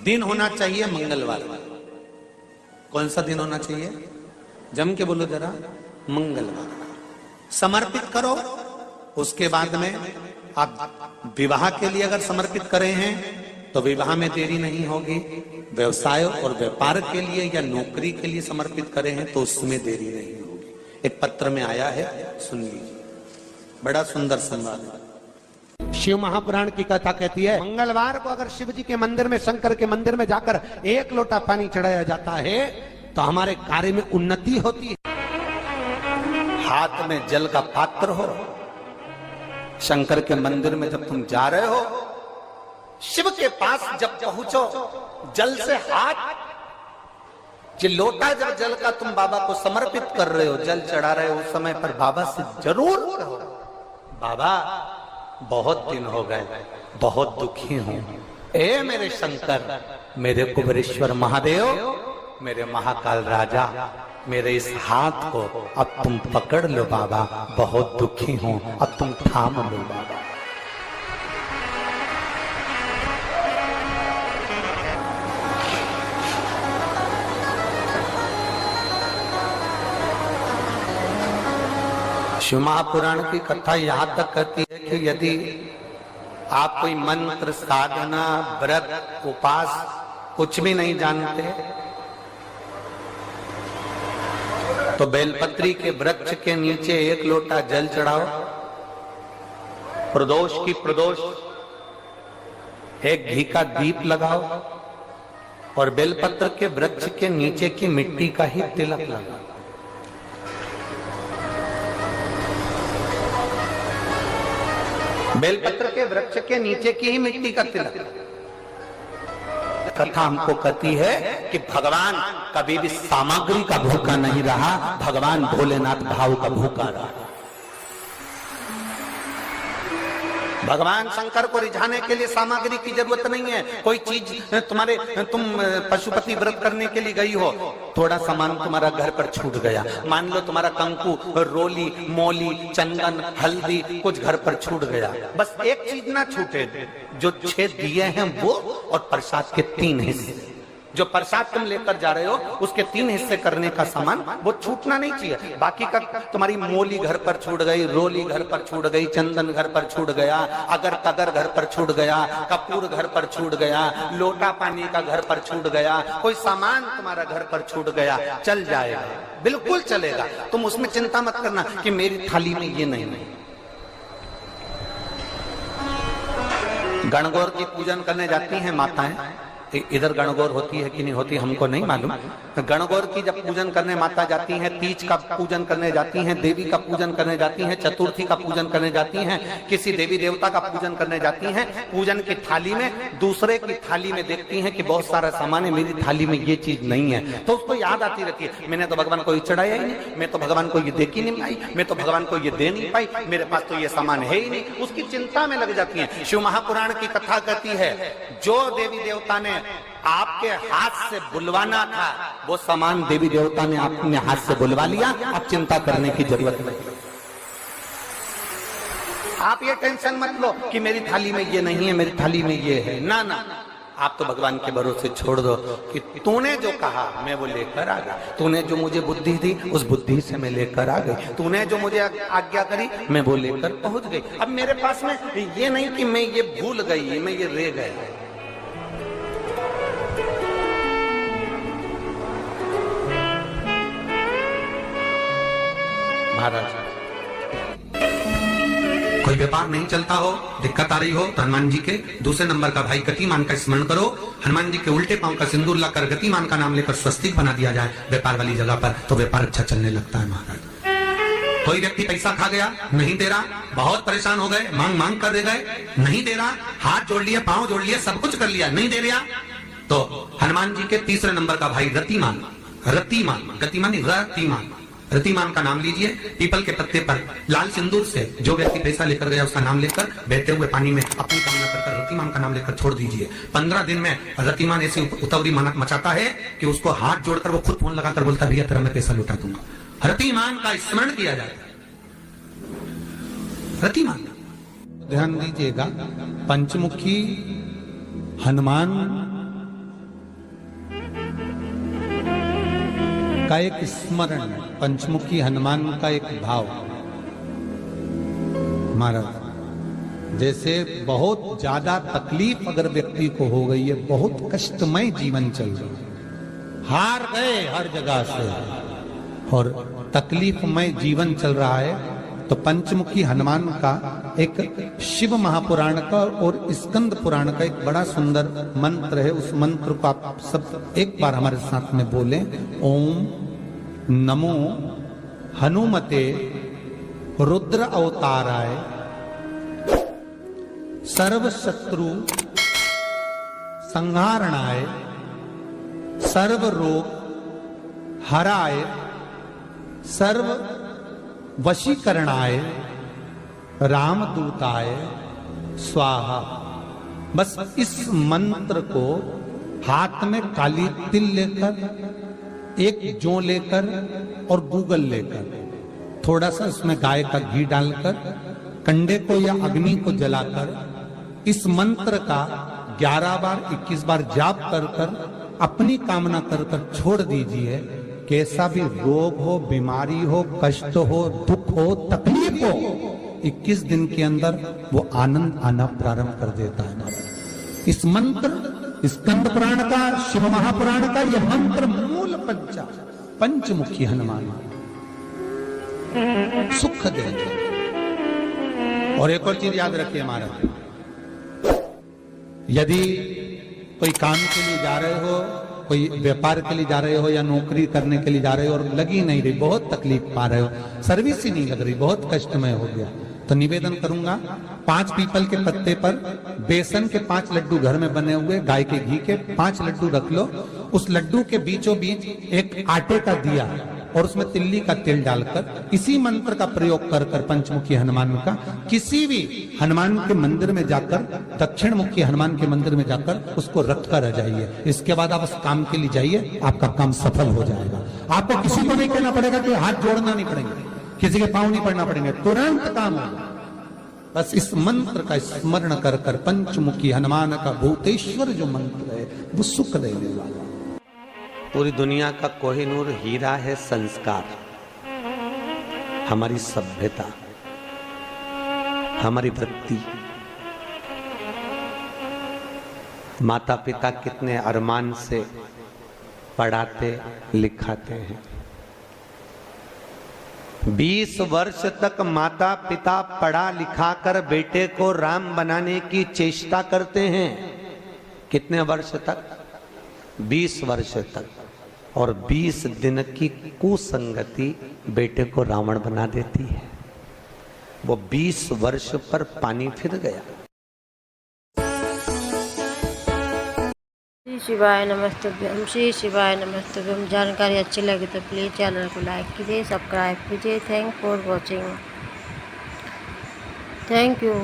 दिन होना चाहिए मंगलवार। कौन सा दिन होना चाहिए? जम के बोलो जरा, मंगलवार। समर्पित करो। उसके बाद में आप विवाह के लिए अगर समर्पित करे हैं तो विवाह में देरी नहीं होगी। व्यवसाय और व्यापार के लिए या नौकरी के लिए समर्पित करे हैं तो उसमें देरी नहीं होगी। एक पत्र में आया है, सुन लीजिए, बड़ा सुंदर संवाद है। शिव महापुराण की कथा कहती है, मंगलवार को अगर शिव जी के मंदिर में, शंकर के मंदिर में जाकर एक लोटा पानी चढ़ाया जाता है तो हमारे कार्य में उन्नति होती है। हाथ में जल का पात्र हो, शंकर के मंदिर में जब तुम जा रहे हो, शिव के पास जब पहुंचो, जल से हाथ, जो लोटा जब जल का तुम बाबा को समर्पित कर रहे हो, जल चढ़ा रहे हो, उस समय पर बाबा से जरूर कहो, बाबा बहुत दिन हो गए, बहुत दुखी हूं, ए मेरे शंकर, मेरे कुबेरेश्वर महादेव, मेरे महाकाल राजा, मेरे इस हाथ को अब तुम पकड़ लो बाबा, बहुत दुखी हूं, अब तुम थाम लो बाबा। शिव महापुराण की कथा यहां तक कहती है कि यदि आप कोई मंत्र, साधना, व्रत, उपास कुछ भी नहीं जानते तो बेलपत्री के वृक्ष के नीचे एक लोटा जल चढ़ाओ, प्रदोष की प्रदोष एक घी का दीप लगाओ और बेलपत्र के वृक्ष के नीचे की मिट्टी का ही तिलक लगाओ। बेलपत्र के वृक्ष के नीचे की ही मिट्टी का तिलक। कथा हमको कहती है कि भगवान कभी भी सामग्री का भूखा नहीं रहा, भगवान भोलेनाथ भाव का भूखा रहा। भगवान शंकर को रिझाने के लिए सामग्री की जरूरत नहीं है। कोई चीज तुम पशुपति व्रत करने के लिए गई हो, थोड़ा सामान तुम्हारा घर पर छूट गया, मान लो तुम्हारा कंकु, रोली, मोली, चंदन, हल्दी कुछ घर पर छूट गया, बस एक चीज ना छूटे, जो 6 दिए हैं वो और प्रसाद के 3 हिस्से। जो प्रसाद तुम लेकर जा रहे हो उसके 3 हिस्से करने का सामान वो छूटना नहीं चाहिए। बाकी का तुम्हारी मोली घर पर छूट गई, रोली घर पर छूट गई, चंदन घर पर छूट गया, अगर तगर घर पर छूट गया, कपूर घर पर छूट गया, लोटा पानी का घर पर छूट गया, कोई सामान तुम्हारा घर पर छूट गया, चल जाएगा, बिल्कुल चलेगा। तुम उसमें चिंता मत करना कि मेरी थाली में ये नहीं। गणगौर की पूजन करने जाती हैं माताएं, इधर गणगौर होती है कि नहीं होती हमको नहीं मालूम। गणगौर की जब पूजन करने माता जाती हैं, तीज का पूजन करने जाती हैं, देवी का पूजन करने जाती हैं, चतुर्थी का पूजन करने जाती हैं, किसी देवी देवता का पूजन करने जाती हैं, पूजन की थाली में दूसरे की थाली में देखती हैं कि बहुत सारा सामान है, मेरी थाली में ये चीज नहीं है, तो उसको याद आती रहती है, मैंने तो भगवान को ये चढ़ाया ही नहीं, मैं तो भगवान को ये देख ही नहीं पाई, मैं तो भगवान को ये दे नहीं पाई, मेरे पास तो ये सामान है ही नहीं, उसकी चिंता में लग जाती है। शिव महापुराण की कथा कहती है, जो देवी देवता ने आपके हाथ से बुलवाना था वो सामान देवी देवता ने अपने हाथ से बुलवा लिया, अब चिंता करने की जरूरत नहीं। आप ये टेंशन मत लो कि मेरी थाली में ये नहीं है, मेरी थाली में ये है, ना ना, आप तो भगवान के भरोसे छोड़ दो कि तूने जो कहा मैं वो लेकर आ गया, तूने जो मुझे बुद्धि दी उस बुद्धि से मैं लेकर आ गई, तूने जो मुझे आज्ञा करी मैं वो लेकर पहुंच गई। अब मेरे पास में ये नहीं कि मैं ये भूल गई, मैं ये रह गया। महाराज कोई व्यापार नहीं चलता हो, दिक्कत आ रही हो तो हनुमान जी के दूसरे नंबर का भाई गतिमान का स्मरण करो, हनुमान जी के उल्टे पांव का सिंदूर लाकर गतिमान का नाम लेकर स्वस्तिक बना दिया जाए व्यापार वाली जगह पर, तो व्यापार अच्छा चलने लगता है। महाराज कोई व्यक्ति पैसा खा गया, नहीं दे रहा, बहुत परेशान हो गए, मांग मांग कर दे गए, नहीं दे रहा, हाथ जोड़ लिए, पांव जोड़ लिए, सब कुछ कर लिया, नहीं दे रहा, तो हनुमान जी के तीसरे नंबर का भाई रतिमान, रतिमान, गतिमान रतिमान, रतिमान का नाम लीजिए, पीपल के पत्ते पर लाल सिंदूर से जो व्यक्ति पैसा लेकर गया उसका नाम लेकर बहते हुए पानी में अपनी कामना कर रतिमान का नाम लेकर छोड़ दीजिए। 15 दिन में रतिमान ऐसी उतावली मचाता है कि उसको हाथ जोड़कर वो खुद फोन लगाकर बोलता भैया तेरा मैं पैसा लौटा दूंगा। रतिमान का स्मरण किया जाता है। रतिमान, ध्यान दीजिएगा, पंचमुखी हनुमान का एक स्मरण, पंचमुखी हनुमान का एक भाव। महाराज जैसे बहुत ज्यादा तकलीफ अगर व्यक्ति को हो गई है, बहुत कष्टमय जीवन चल रहा है, हार गए हर जगह से और तकलीफमय जीवन चल रहा है, तो पंचमुखी हनुमान का एक शिव महापुराण का और स्कंद पुराण का एक बड़ा सुंदर मंत्र है। उस मंत्र को आप सब एक बार हमारे साथ में बोलें। ओम नमो हनुमते रुद्र अवताराय सर्व शत्रु संहारणाय सर्व रोग हराय सर्व वशीकरणाय रामदूताय स्वाहा। बस इस मंत्र को हाथ में काली तिल लेकर, एक जौ लेकर और गूगल लेकर, थोड़ा सा उसमें गाय का घी डालकर, कंडे को या अग्नि को जलाकर इस मंत्र का 11 बार 21 बार जाप कर कर अपनी कामना कर कर छोड़ दीजिए। कैसा भी रोग हो, बीमारी हो, कष्ट हो, दुख हो, तकलीफ हो, 21 दिन के अंदर वो आनंद आना प्रारंभ कर देता है। महाराज इस मंत्र, स्कंद पुराण का, शिव महापुराण का यह मंत्र मूल पंचमुखी हनुमान सुख देंगे। और एक और चीज याद रखिए महाराज, यदि कोई काम के लिए जा रहे हो, कोई व्यापार के लिए जा रहे हो या नौकरी करने के लिए जा रहे हो और लगी नहीं रही, बहुत तकलीफ पा रहे हो, सर्विस ही नहीं लग रही, बहुत कष्टमय हो गया, तो निवेदन करूंगा 5 पीपल के पत्ते पर बेसन के 5 लड्डू घर में बने हुए, गाय के घी के 5 लड्डू रख लो। उस लड्डू के बीचों बीच एक आटे का दिया और उसमें तिल्ली का तेल डालकर इसी मंत्र का प्रयोग कर कर पंचमुखी हनुमान का किसी भी हनुमान के मंदिर में जाकर, दक्षिण मुखी हनुमान के मंदिर में जाकर उसको रख कर आ जाइए। इसके बाद आप उस काम के लिए जाइए, आपका काम सफल हो जाएगा। आपको किसी को नहीं कहना पड़ेगा कि हाथ जोड़ना नहीं पड़ेंगे, किसी के पांव नहीं पड़ना पड़ेंगे, तुरंत काम होगा। बस इस मंत्र का स्मरण कर कर पंचमुखी हनुमान का भूतेश्वर जो मंत्र है वो सुख देने वाला। पूरी दुनिया का कोहिनूर हीरा है संस्कार, हमारी सभ्यता, हमारी वृत्ति। माता पिता कितने अरमान से पढ़ाते लिखाते हैं। 20 वर्ष तक माता पिता पढ़ा लिखा कर बेटे को राम बनाने की चेष्टा करते हैं। कितने वर्ष तक? 20 वर्ष तक। और 20 दिन की कुसंगति बेटे को रावण बना देती है। वो 20 वर्ष पर पानी फिर गया। श्री शिवाय नमस्तुभ्यम, श्री शिवाय नमस्तुभ्यम। जानकारी अच्छी लगी तो प्लीज़ चैनल को लाइक कीजिए, सब्सक्राइब कीजिए। Thank for watching. Thank you.